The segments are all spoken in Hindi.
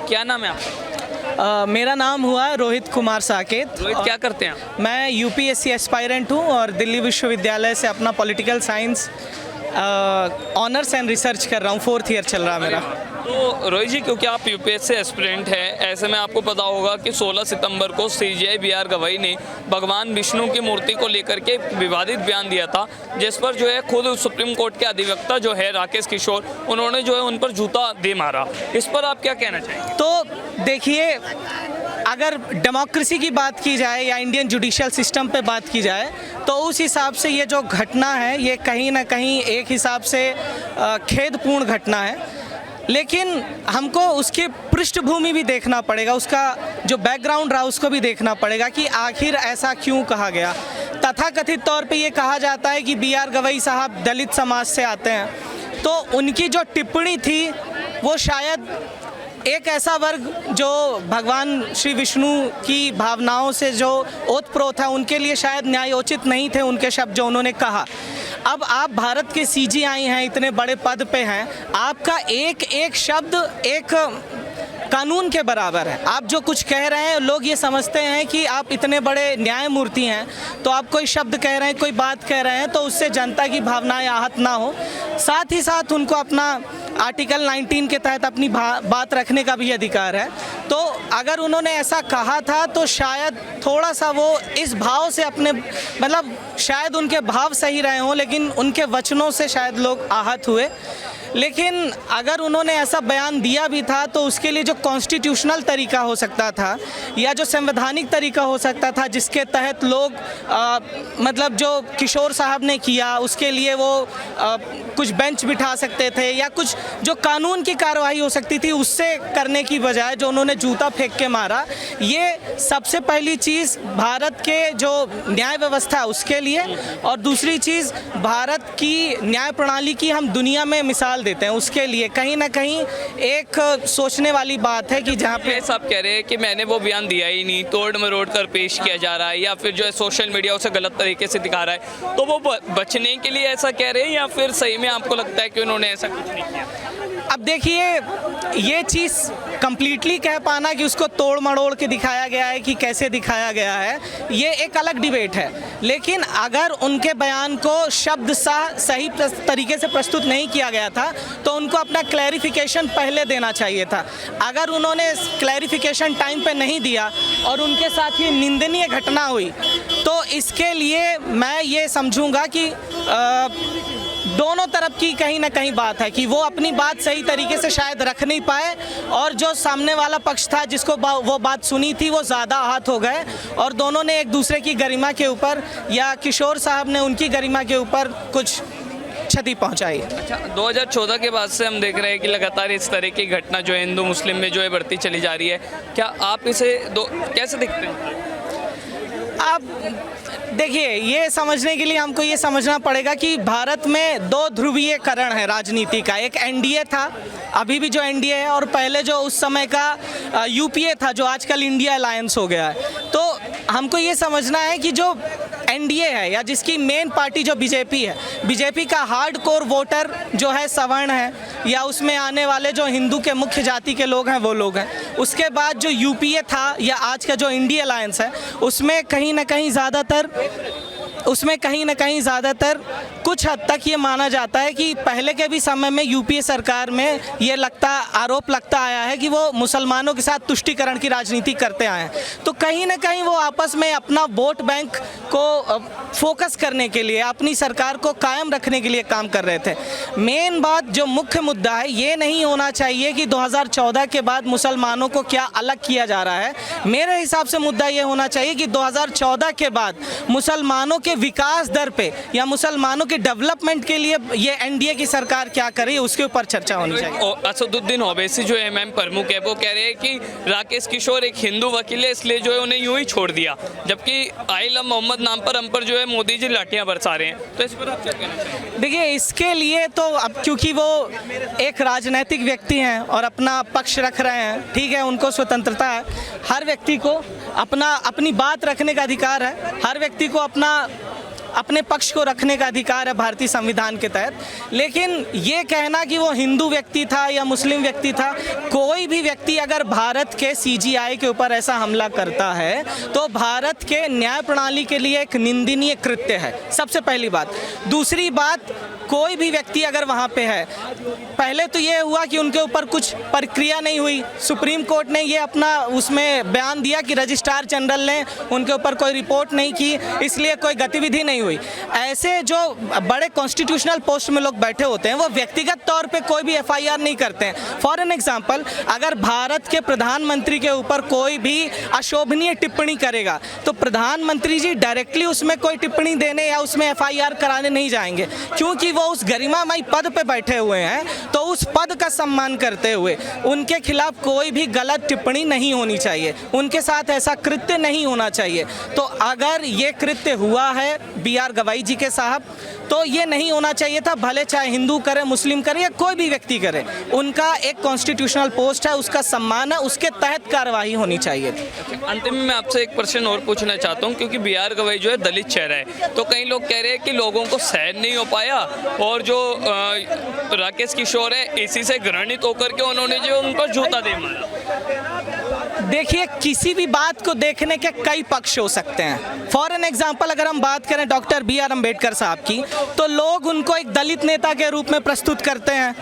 क्या नाम है आपका? मेरा नाम हुआ रोहित कुमार साकेत। रोहित, क्या करते हैं आप? मैं यूपीएससी एस्पायरेंट हूँ और दिल्ली विश्वविद्यालय से अपना political science honours and research कर रहा हूँ। 4th ईयर चल रहा है मेरा। तो रोहित जी, क्योंकि आप यूपीएससी एस्पिरेंट हैं, ऐसे में आपको पता होगा कि 16 सितंबर को सीजेआई बी.आर. गवई ने भगवान विष्णु की मूर्ति को लेकर के विवादित बयान दिया था, जिस पर जो है खुद सुप्रीम कोर्ट के अधिवक्ता जो है राकेश किशोर, उन्होंने जो है उन पर जूता दे मारा। इस पर आप क्या कहना चाहेंगे? तो देखिए, अगर डेमोक्रेसी की बात की जाए या इंडियन जुडिशियल सिस्टम पे बात की जाए तो उस हिसाब से ये जो घटना है ये कहीं ना कहीं एक हिसाब से खेदपूर्ण घटना है। लेकिन हमको उसकी पृष्ठभूमि भी देखना पड़ेगा, उसका जो बैकग्राउंड रहा उसको भी देखना पड़ेगा कि आखिर ऐसा क्यों कहा गया। तथाकथित तौर पे ये कहा जाता है कि बी.आर. गवई साहब दलित समाज से आते हैं, तो उनकी जो टिप्पणी थी वो शायद एक ऐसा वर्ग जो भगवान श्री विष्णु की भावनाओं से जो ओतप्रोत है उनके लिए शायद न्यायोचित नहीं थे उनके शब्द जो उन्होंने कहा। अब आप भारत के सीजीआई हैं, इतने बड़े पद पे हैं, आपका एक एक शब्द एक कानून के बराबर है। आप जो कुछ कह रहे हैं, लोग ये समझते हैं कि आप इतने बड़े न्यायमूर्ति हैं, तो आप कोई शब्द कह रहे हैं, कोई बात कह रहे हैं तो उससे जनता की भावनाएं आहत ना हो। साथ ही साथ उनको अपना आर्टिकल 19 के तहत अपनी बात रखने का भी अधिकार है। तो अगर उन्होंने ऐसा कहा था तो शायद थोड़ा सा वो इस भाव से अपने मतलब शायद उनके भाव सही रहे हों, लेकिन उनके वचनों से शायद लोग आहत हुए। लेकिन अगर उन्होंने ऐसा बयान दिया भी था तो उसके लिए जो कॉन्स्टिट्यूशनल तरीका हो सकता था या जो संवैधानिक तरीका हो सकता था जिसके तहत लोग मतलब जो किशोर साहब ने किया उसके लिए वो कुछ बेंच बिठा सकते थे या कुछ जो कानून की कार्रवाई हो सकती थी उससे करने की बजाय जो उन्होंने जूता फेंक के मारा, ये सबसे पहली चीज़ भारत के जो न्याय व्यवस्था है उसके लिए, और दूसरी चीज़ भारत की न्याय प्रणाली की हम दुनिया में मिसाल देते हैं उसके लिए कहीं ना कहीं एक सोचने वाली बात है कि जहाँ पे साहब कह रहे हैं कि मैंने वो बयान दिया ही नहीं, तोड़ मरोड़ कर पेश किया जा रहा है या फिर जो है सोशल मीडिया उसे गलत तरीके से दिखा रहा है, तो वो बचने के लिए ऐसा कह रहे हैं या फिर सही में आपको लगता है कि उन्होंने ऐसा कुछ नहीं किया? अब देखिए, ये चीज़ कंप्लीटली कह पाना कि उसको तोड़ मड़ोड़ के दिखाया गया है कि कैसे दिखाया गया है, ये एक अलग डिबेट है। लेकिन अगर उनके बयान को शब्द सही तरीके से प्रस्तुत नहीं किया गया था तो उनको अपना क्लैरिफिकेशन पहले देना चाहिए था। अगर उन्होंने क्लैरिफिकेशन टाइम पे नहीं दिया और उनके साथ ये निंदनीय घटना हुई तो इसके लिए मैं ये समझूंगा कि दोनों तरफ की कहीं ना कहीं बात है कि वो अपनी बात सही तरीके से शायद रख नहीं पाए और जो सामने वाला पक्ष था जिसको वो बात सुनी थी वो ज़्यादा आहत हो गए और दोनों ने एक दूसरे की गरिमा के ऊपर या किशोर साहब ने उनकी गरिमा के ऊपर कुछ क्षति पहुंचाई। अच्छा, 2014 के बाद से हम देख रहे हैं कि लगातार इस तरह की घटना जो है हिंदू मुस्लिम में जो है बढ़ती चली जा रही है, क्या आप इसे कैसे देखते हैं? आप देखिए, ये समझने के लिए हमको ये समझना पड़ेगा कि भारत में दो ध्रुवीयकरण है राजनीति का। एक एनडीए था, अभी भी जो एनडीए है, और पहले जो उस समय का यूपीए था जो आजकल इंडिया अलायंस हो गया है। तो हमको ये समझना है कि जो एनडीए है या जिसकी मेन पार्टी जो बीजेपी है, बीजेपी का हार्ड कोर वोटर जो है सवर्ण है या उसमें आने वाले जो हिंदू के मुख्य जाति के लोग हैं वो लोग हैं। उसके बाद जो यूपीए था या आज का जो इंडिया अलायंस है उसमें कहीं ना कहीं ज़्यादातर कुछ हद तक ये माना जाता है कि पहले के भी समय में यूपीए सरकार में ये आरोप लगता आया है कि वो मुसलमानों के साथ तुष्टीकरण की राजनीति करते आए हैं। तो कहीं ना कहीं वो आपस में अपना वोट बैंक को फोकस करने के लिए, अपनी सरकार को कायम रखने के लिए काम कर रहे थे। मेन बात जो मुख्य मुद्दा है, ये नहीं होना चाहिए कि 2014 के बाद मुसलमानों को क्या अलग किया जा रहा है। मेरे हिसाब से मुद्दा ये होना चाहिए कि 2014 के बाद मुसलमानों के विकास दर पे या मुसलमानों के डेवलपमेंट के लिए ये एनडीए की सरकार क्या कर रही है उसके ऊपर चर्चा होनी चाहिए। असदुद्दीन ओवैसी जो एमएम प्रमुख है वो कह रहे हैं कि राकेश किशोर एक हिंदू वकील है इसलिए जो है उन्हें यूं ही छोड़ दिया, जबकि आइलम मोहम्मद नाम पर हम पर जो है मोदी जी लाठियां बरसा रहे हैं। तो इस पर आप क्या कहना चाहिए? देखिए, इसके लिए तो अब क्योंकि वो एक राजनीतिक व्यक्ति हैं और अपना पक्ष रख रहे हैं, ठीक है, उनको स्वतंत्रता है। हर व्यक्ति को अपनी बात रखने का अधिकार है, हर व्यक्ति को अपना अपने पक्ष को रखने का अधिकार है भारतीय संविधान के तहत। लेकिन ये कहना कि वो हिंदू व्यक्ति था या मुस्लिम व्यक्ति था, कोई भी व्यक्ति अगर भारत के सीजीआई के ऊपर ऐसा हमला करता है तो भारत के न्याय प्रणाली के लिए एक निंदनीय कृत्य है, सबसे पहली बात। दूसरी बात, कोई भी व्यक्ति अगर वहाँ पे है, पहले तो ये हुआ कि उनके ऊपर कुछ प्रक्रिया नहीं हुई, सुप्रीम कोर्ट ने ये अपना उसमें बयान दिया कि रजिस्ट्रार जनरल ने उनके ऊपर कोई रिपोर्ट नहीं की, इसलिए कोई गतिविधि नहीं हुई। ऐसे जो बड़े कॉन्स्टिट्यूशनल पोस्ट में लोग बैठे होते हैं वो व्यक्तिगत तौर पे कोई भी एफआईआर नहीं करते हैं। फॉर एन एग्जांपल, अगर भारत के प्रधानमंत्री के ऊपर कोई भी अशोभनीय टिप्पणी करेगा तो प्रधानमंत्री जी डायरेक्टली उसमें कोई टिप्पणी देने या उसमें एफआईआर कराने नहीं जाएंगे, क्योंकि वो उस गरिमामय पद पे बैठे हुए हैं। तो उस पद का सम्मान करते हुए उनके खिलाफ कोई भी गलत टिप्पणी नहीं होनी चाहिए, उनके साथ ऐसा कृत्य नहीं होना चाहिए। तो अगर ये कृत्य हुआ है BR गवाई जी के साहब, तो ये नहीं होना चाहिए था, भले चाहे हिंदू करे, मुस्लिम करे या कोई भी व्यक्ति करे। उनका एक कॉन्स्टिट्यूशनल पोस्ट है, उसका सम्मान है, उसके तहत कार्रवाई होनी चाहिए थी। अंतिम में मैं आपसे एक प्रश्न और पूछना चाहता हूँ, क्योंकि BR गवाई जो है दलित चेहरा है, तो कई लोग कह रहे हैं कि लोगों को सहन नहीं हो पाया और जो राकेश किशोर है इसी से घृणित होकर के उन्होंने जो उन पर जूता दे मारा। देखिए, किसी भी बात को देखने के कई पक्ष हो सकते हैं। फॉर एन एग्जाम्पल, अगर हम बात करें डॉक्टर BR अम्बेडकर साहब की, तो लोग उनको एक दलित नेता के रूप में प्रस्तुत करते हैं,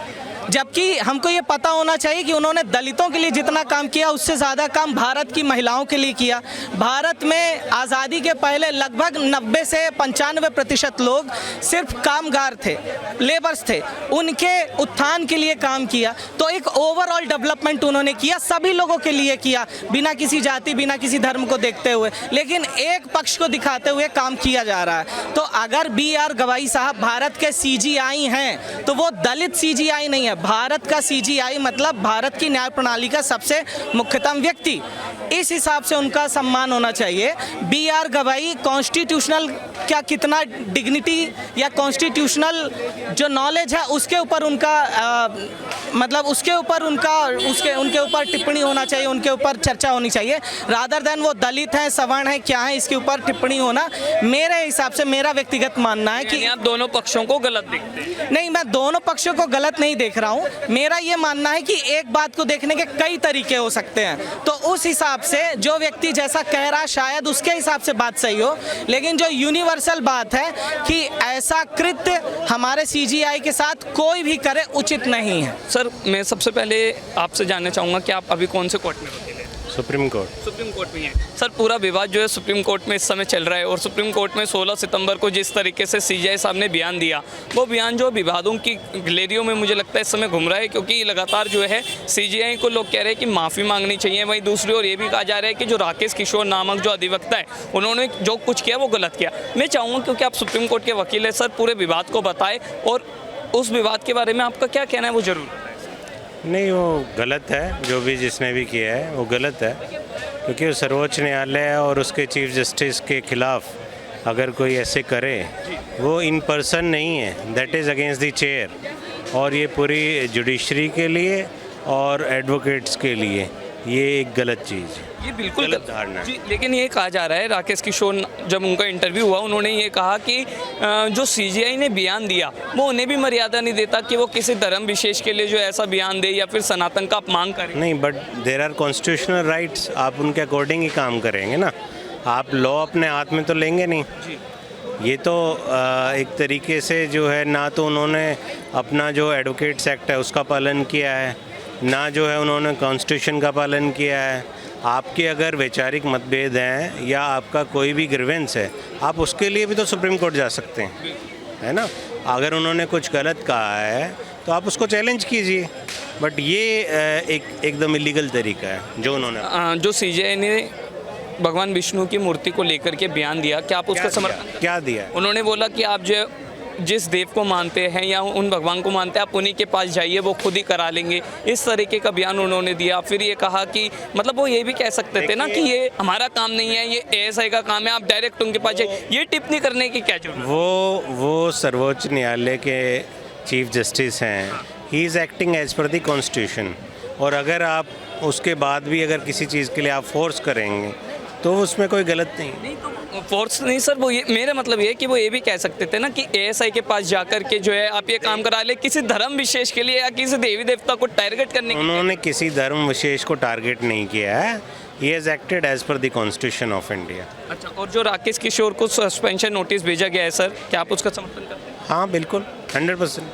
जबकि हमको ये पता होना चाहिए कि उन्होंने दलितों के लिए जितना काम किया उससे ज़्यादा काम भारत की महिलाओं के लिए किया। भारत में आज़ादी के पहले लगभग 90 से 95% लोग सिर्फ कामगार थे, लेबर्स थे, उनके उत्थान के लिए काम किया। तो एक ओवरऑल डेवलपमेंट उन्होंने किया, सभी लोगों के लिए किया, बिना किसी जाति, बिना किसी धर्म को देखते हुए, लेकिन एक पक्ष को दिखाते हुए काम किया जा रहा है। तो अगर BR गवाई साहब भारत के CGI हैं तो वो दलित CGI नहीं है, भारत का CGI मतलब भारत की न्याय प्रणाली का सबसे मुख्यतम व्यक्ति। इस हिसाब से उनका सम्मान होना चाहिए। BR गवाई कॉन्स्टिट्यूशनल क्या कितना डिग्निटी या कॉन्स्टिट्यूशनल जो नॉलेज है उसके ऊपर उनका मतलब उसके ऊपर उनके ऊपर टिप्पणी होना चाहिए, उनके ऊपर चर्चा होनी चाहिए, रादर देन वो दलित हैं, सवर्ण हैं, क्या है, इसके ऊपर टिप्पणी होना मेरे हिसाब से, मेरा व्यक्तिगत मानना है कि आप दोनों पक्षों को गलत देखते हैं। नहीं, मैं दोनों पक्षों को गलत नहीं देख रहा हूँ। मेरा ये मानना है कि एक बात को देखने के कई तरीके हो सकते हैं, तो उस हिसाब से जो व्यक्ति जैसा कह रहा है शायद उसके हिसाब से बात सही हो, लेकिन जो यूनिवर्सल बात है कि ऐसा कृत्य हमारे CGI के साथ कोई भी करे उचित नहीं है। सर, मैं सबसे पहले आपसे जानना चाहूँगा कि आप अभी कौन से कोर्ट में वकील हैं? सुप्रीम कोर्ट में है। सर, पूरा विवाद जो है सुप्रीम कोर्ट में इस समय चल रहा है और सुप्रीम कोर्ट में 16 सितंबर को जिस तरीके से CGI साहब ने बयान दिया, वो बयान जो विवादों की गैलेरियों में मुझे लगता है इस समय घूम रहा है, क्योंकि लगातार जो है CGI को लोग कह रहे हैं कि माफ़ी मांगनी चाहिए। वहीं दूसरी ओर ये भी कहा जा रहा है कि जो राकेश किशोर नामक जो अधिवक्ता है उन्होंने जो कुछ किया वो गलत किया। मैं चाहूँगा, क्योंकि आप सुप्रीम कोर्ट के वकील हैं सर, पूरे विवाद को बताएं और उस विवाद के बारे में आपका क्या कहना है वो ज़रूर बताएं। नहीं, वो गलत है, जो भी जिसने भी किया है वो गलत है, क्योंकि वो सर्वोच्च न्यायालय और उसके चीफ जस्टिस के खिलाफ अगर कोई ऐसे करे, वो इन पर्सन नहीं है, that is against the chair. और ये पूरी जुडिशरी के लिए और एडवोकेट्स के लिए ये एक गलत चीज़ है, ये बिल्कुल गलत धारणा है। लेकिन ये कहा जा रहा है, राकेश किशोर जब उनका इंटरव्यू हुआ उन्होंने ये कहा कि जो CGI ने बयान दिया वो उन्हें भी मर्यादा नहीं देता कि वो किसी धर्म विशेष के लिए जो ऐसा बयान दे या फिर सनातन का अपमान करे। नहीं, but there are constitutional rights, आप उनके अकॉर्डिंग ही काम करेंगे ना, आप लॉ अपने हाथ में तो लेंगे नहीं। ये तो एक तरीके से जो है, ना तो उन्होंने अपना जो एडवोकेट्स एक्ट है उसका पालन किया है, ना जो है उन्होंने कॉन्स्टिट्यूशन का पालन किया है। आपके अगर वैचारिक मतभेद हैं या आपका कोई भी ग्रीवेंस है, आप उसके लिए भी तो सुप्रीम कोर्ट जा सकते हैं, है ना। अगर उन्होंने कुछ गलत कहा है तो आप उसको चैलेंज कीजिए, बट ये एकदम इलीगल तरीका है जो उन्होंने जो CGI ने भगवान विष्णु की मूर्ति को लेकर के बयान दिया, क्या आप उसका समर्थन? क्या दिया? उन्होंने बोला कि आप जो जिस देव को मानते हैं या उन भगवान को मानते हैं आप उन्हीं के पास जाइए, वो खुद ही करा लेंगे, इस तरीके का बयान उन्होंने दिया। फिर ये कहा कि मतलब वो ये भी कह सकते थे ना कि ये हमारा काम नहीं है, ये ASI का काम है, आप डायरेक्ट उनके पास जाइए। ये टिप्पणी करने की क्या जरूरत? वो सर्वोच्च न्यायालय के चीफ जस्टिस हैं, he is acting as per the constitution, और अगर आप उसके बाद भी अगर किसी चीज़ के लिए आप फोर्स करेंगे तो उसमें कोई गलत नहीं। नहीं तो फोर्स नहीं सर, वो ये मेरा मतलब ये है कि वो ये भी कह सकते थे ना कि एएसआई के पास जाकर के जो है आप ये काम करा ले, किसी धर्म विशेष के लिए या किसी देवी देवता को टारगेट करने के लिए। उन्होंने किसी धर्म विशेष को टारगेट नहीं किया है। He has acted as per the constitution of India. अच्छा, और जो राकेश किशोर को सस्पेंशन नोटिस भेजा गया है सर, क्या आप उसका समर्थन करते हैं? हाँ बिल्कुल, 100%।